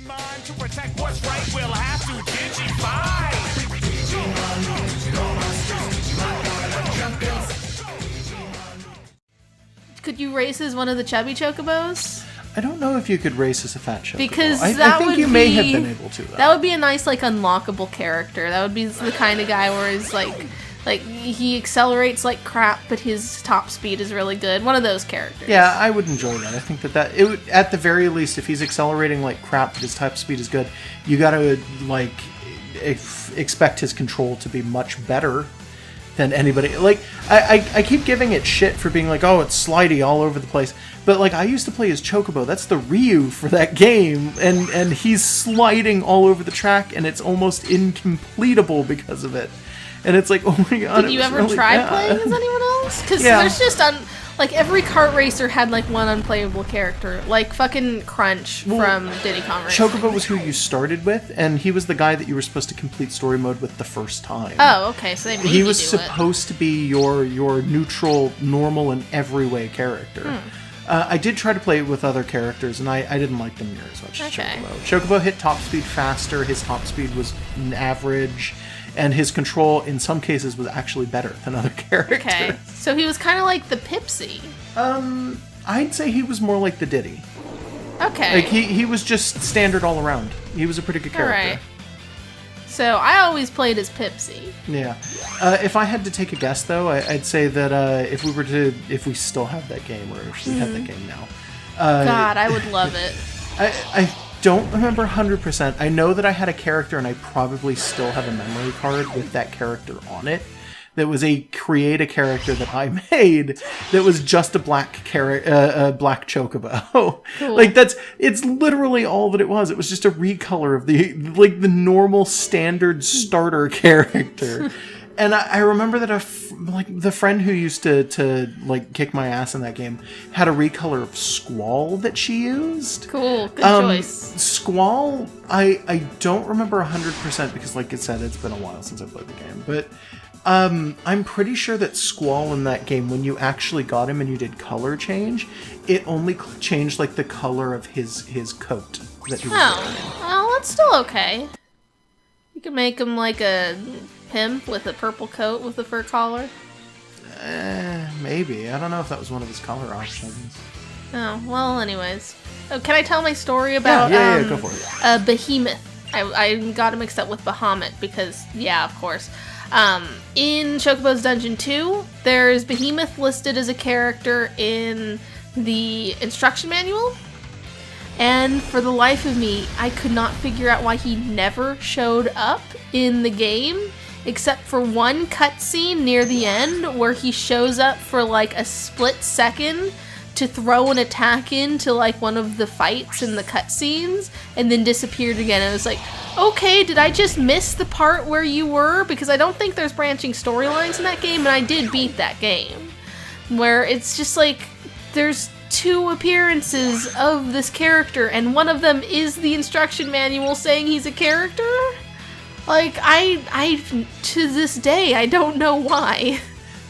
Digimon to protect what's right, we'll have to Digify. Could you race as one of the chubby chocobos? I don't know if you could race as a fat chocobo. Because I think you may have been able to. That would be a nice, like, unlockable character. That would be the kind of guy where he's like he accelerates like crap, but his top speed is really good. One of those characters. Yeah, I would enjoy that. I think that it would, at the very least, if he's accelerating like crap, but his top speed is good, you gotta like expect his control to be much better than anybody. Like, I keep giving it shit for being like, oh, it's slidey all over the place. But like, I used to play as Chocobo. That's the Ryu for that game, and he's sliding all over the track, and it's almost incompletable because of it. And it's like, oh my god. Did you ever try playing as anyone else? Because there's just like every kart racer had like one unplayable character, like fucking Crunch from Diddy Kong Racing. Chocobo was who you started with, and he was the guy that you were supposed to complete story mode with the first time. Oh, okay, so they made he you was do supposed to be your neutral, normal in every way character. I did try to play it with other characters, and I didn't like them near as much as Chocobo. Chocobo hit top speed faster. His top speed was average. And his control, in some cases, was actually better than other characters. Okay, so he was kind of like the Pipsy. I'd say he was more like the Diddy. Okay. Like, he was just standard all around. He was a pretty good character. Alright. So, I always played as Pipsy. Yeah. If I had to take a guess, though, I'd say that if we still have that game, or if we have that game now. God, I would love it. I don't remember 100%. I know that I had a character, and I probably still have a memory card with that character on it. That was create a character that I made that was just a black black chocobo. Cool. Like it's literally all that it was. It was just a recolor of the normal standard starter character. And I remember that the friend who used to like kick my ass in that game had a recolor of Squall that she used. Cool, good choice. Squall, I don't remember 100% because, like I said, it's been a while since I played the game. But I'm pretty sure that Squall in that game, when you actually got him and you did color change, it only changed like the color of his coat that he was wearing. Well, that's still okay. You can make him like a pimp with a purple coat with a fur collar. Maybe. I don't know if that was one of his color options. Oh, well, anyways. Oh, can I tell my story about yeah, go for it. Behemoth? I got him mixed up with Bahamut because, yeah, of course. In Chocobo's Dungeon 2, there's Behemoth listed as a character in the instruction manual. And for the life of me, I could not figure out why he never showed up in the game, except for one cutscene near the end where he shows up for like a split second to throw an attack into like one of the fights in the cutscenes and then disappeared again. And I was like, okay, did I just miss the part where you were? Because I don't think there's branching storylines in that game, and I did beat that game. Where it's just like, there's 2 appearances of this character, and one of them is the instruction manual saying he's a character? Like, I to this day, I don't know why.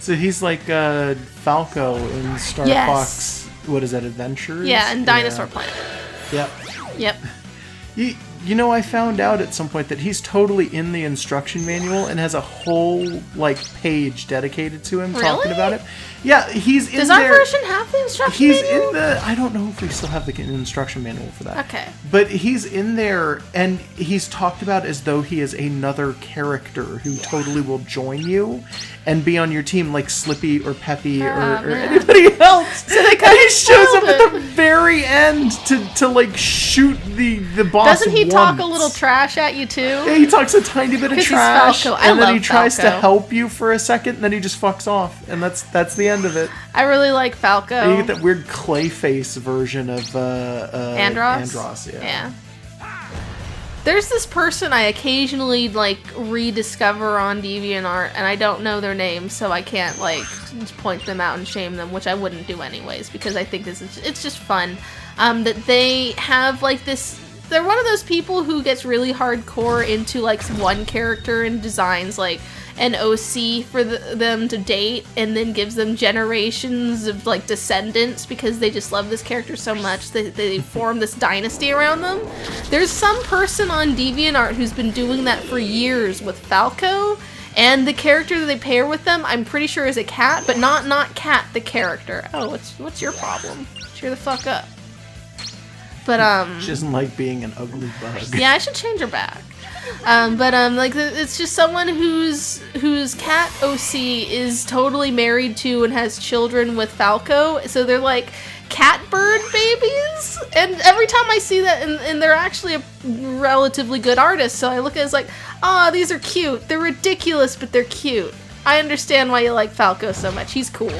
So he's like Falco in Star Fox, what is that, Adventures? Yeah, and Dinosaur Planet. Yep. You know, I found out at some point that he's totally in the instruction manual and has a whole, like, page dedicated to him talking about it. Yeah, he's in there. Does our version have the instruction manual? He's in the... I don't know if we still have the instruction manual for that. Okay. But he's in there, and he's talked about as though he is another character who totally will join you and be on your team, like Slippy or Peppy or anybody else. So they and he shows up at the very end to like, shoot the boss. Doesn't he talk a little trash at you, too? Yeah, he talks a tiny bit of trash, and then he tries to help you for a second, and then he just fucks off, and that's the end of it. I really like Falco. And you get that weird clay face version of Andros. Yeah. There's this person I occasionally like rediscover on DeviantArt, and I don't know their name, so I can't like point them out and shame them, which I wouldn't do anyways, because I think it's just fun. That they have like this. They're one of those people who gets really hardcore into like one character and designs like an OC for them to date, and then gives them generations of like descendants because they just love this character so much that they form this dynasty around them. There's some person on DeviantArt who's been doing that for years with Falco, and the character that they pair with them, I'm pretty sure is a cat, but not Cat the character. Oh, what's your problem? Cheer the fuck up. But She doesn't like being an ugly bug. yeah, I should change her back. Like it's just someone whose cat OC is totally married to and has children with Falco, so they're like catbird babies. And every time I see that, and they're actually a relatively good artist, so I look at it as like, oh, these are cute. They're ridiculous, but they're cute. I understand why you like Falco so much. He's cool.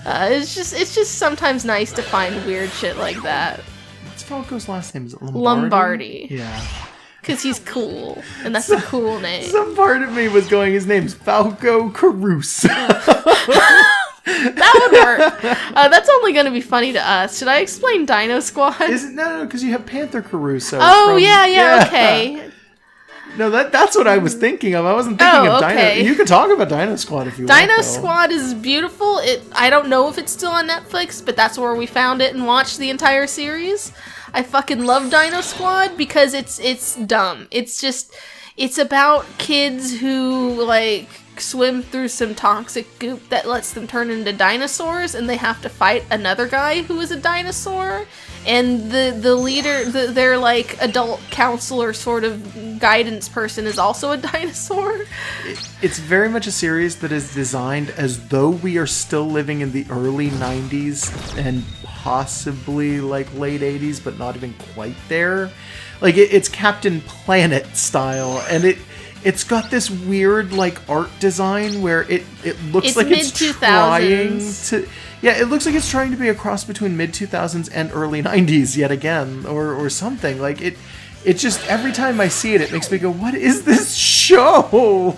It's just sometimes nice to find weird shit like that. What's Falco's last name? Is it Lombardi? Lombardi. Yeah. Because he's cool, and that's a cool name. Some part of me was going, his name's Falco Caruso. That would work. That's only going to be funny to us. Should I explain DinoSquad? Is it? No, because you have Panther Caruso. Oh, yeah, okay. No, that's what I was thinking of. I wasn't thinking of okay. Dino. You can talk about DinoSquad if you want. DinoSquad is beautiful. I don't know if it's still on Netflix, but that's where we found it and watched the entire series. I fucking love DinoSquad because it's dumb. It's about kids who like swim through some toxic goop that lets them turn into dinosaurs, and they have to fight another guy who is a dinosaur. And the leader, their like adult counselor sort of guidance person is also a dinosaur. It's very much a series that is designed as though we are still living in the early 90s and possibly like late 80s, but not even quite there. Like it's Captain Planet style, and it's got this weird like art design where it looks like it's trying to. Yeah, it looks like it's trying to be a cross between mid-2000s and early 90s yet again, or something. Like, it just, every time I see it, it makes me go, what is this show?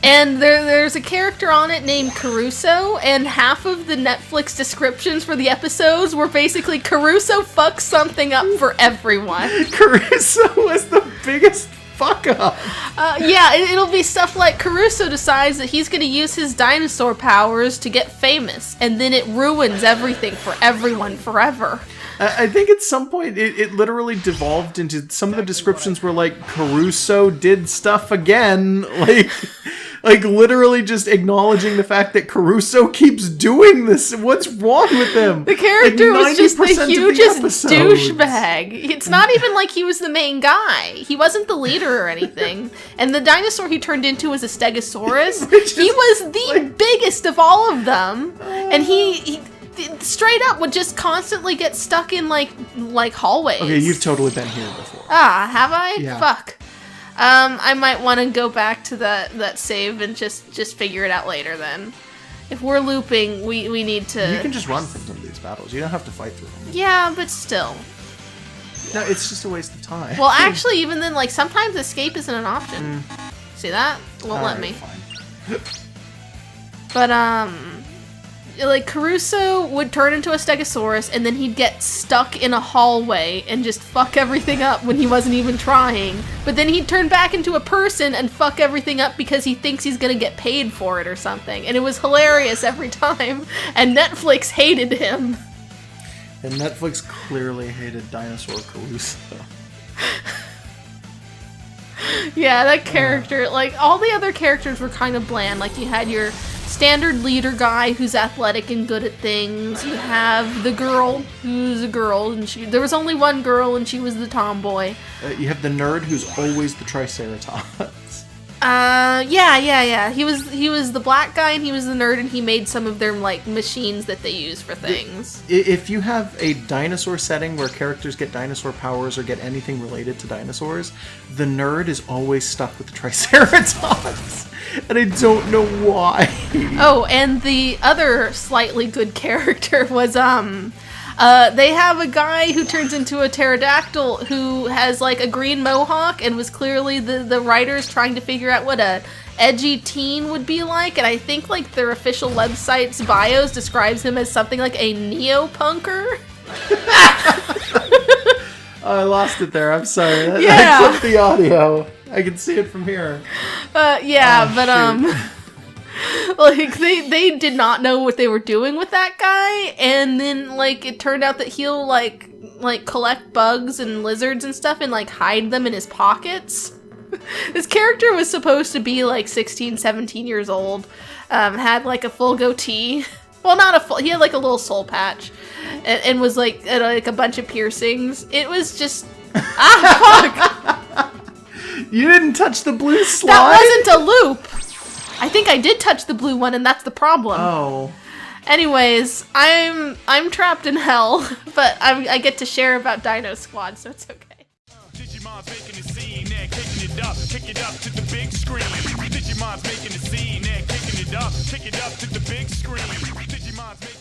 And there's a character on it named Caruso, and half of the Netflix descriptions for the episodes were basically, Caruso fucks something up for everyone. Caruso was the biggest fuck up. Yeah, it'll be stuff like Caruso decides that he's going to use his dinosaur powers to get famous, and then it ruins everything for everyone forever. I think at some point it literally devolved into some of the descriptions were like, Caruso did stuff again, like literally just acknowledging the fact that Caruso keeps doing this. What's wrong with him? The character was just the hugest douchebag. It's not even like he was the main guy. He wasn't the leader or anything. And the dinosaur he turned into was a Stegosaurus. He was the biggest of all of them. And he straight up would just constantly get stuck in like hallways. Okay, you've totally been here before. Ah, have I? Yeah. Fuck. I might want to go back to that save and just figure it out later then. If we're looping, we need to... You can just run from some of these battles. You don't have to fight through them. Yeah, but still. No, it's just a waste of time. Well, actually, even then, like, sometimes escape isn't an option. See that? Won't let me. Fine. But, like, Caruso would turn into a Stegosaurus, and then he'd get stuck in a hallway and just fuck everything up when he wasn't even trying. But then he'd turn back into a person and fuck everything up because he thinks he's gonna get paid for it or something. And it was hilarious every time, and Netflix hated him. And Netflix clearly hated Dinosaur Caruso. Yeah, that character, like, all the other characters were kind of bland. Like, you had your standard leader guy who's athletic and good at things. You have the girl who's a girl, and there was only one girl, and she was the tomboy. You have the nerd who's always the Triceratops. Yeah. He was the black guy, and he was the nerd, and he made some of their, like, machines that they use for things. If you have a dinosaur setting where characters get dinosaur powers or get anything related to dinosaurs, the nerd is always stuck with the Triceratops. And I don't know why. Oh, and the other slightly good character was, they have a guy who turns into a pterodactyl who has, like, a green mohawk and was clearly the writers trying to figure out what a edgy teen would be like, and I think, like, their official website's bios describes him as something like a neo-punker. Oh, I lost it there. I'm sorry. I Yeah. clipped the audio. I can see it from here. Yeah, Oh, but shoot. like they did not know what they were doing with that guy, and then like it turned out that he'll like collect bugs and lizards and stuff and like hide them in his pockets. This character was supposed to be like 16, 17 years old, had like a full goatee. Well, not a full, he had like a little soul patch, and was like a bunch of piercings. It was just, fuck! You didn't touch the blue slide? That wasn't a loop! I think I did touch the blue one, and that's the problem. Oh. Anyways, I'm trapped in hell, but I get to share about DinoSquad, so it's okay. Digimon's making a scene, they're kicking it up to the big screen. Digimon's making a scene, they're kicking it up to the big screen. Digimon's making